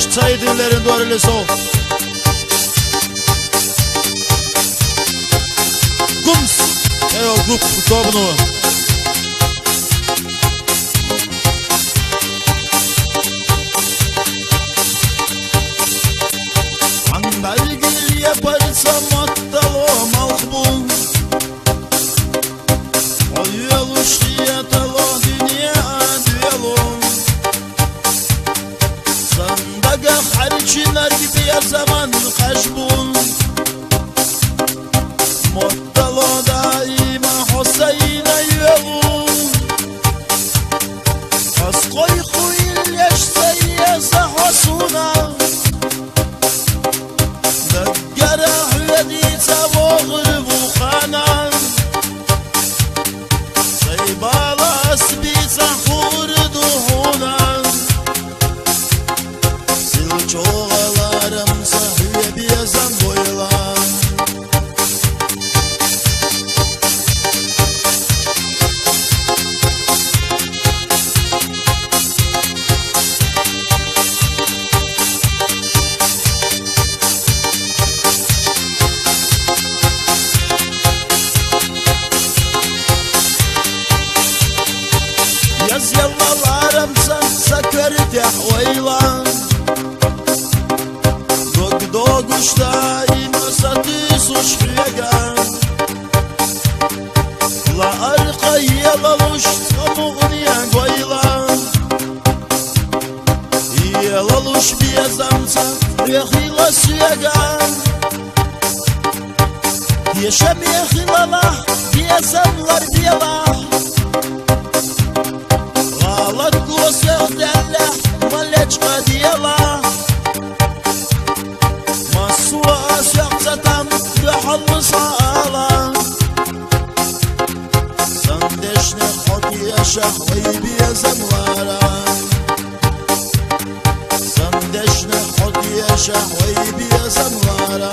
Alkış çayı dinlerin doğru sol. Gums. Evo grup Tobnu. Andalgil yaparsam attalo malbun. Oyuluş diyetalo dünya düelum. Sandaga harçiler gibi ya zaman kaşbun. Mottalo daima Hüseyin'e yolum. Askoy kuyil yaşsayese hasuna. Degara hüyediyse boğır bu kanan. Seybala asbisa hurdu hunan. Silçoğalarım sahüye biyazan boylan. Yaz yalvalarım sen sakır tehveylan. Doğuşta inosatı suçluyagan. La arka yalaluş tamuğniya goylan. Yalaluş biyazamsa rehila suyagan. Yaşam yehilala biyazamlar biyalah. Galat goseh delle malechka diyalah. Masuas yaksatam behal sağlam. Sandeşne hot yaşah ve biyazamlara. Sandeşne hot yaşah ve biyazamlara.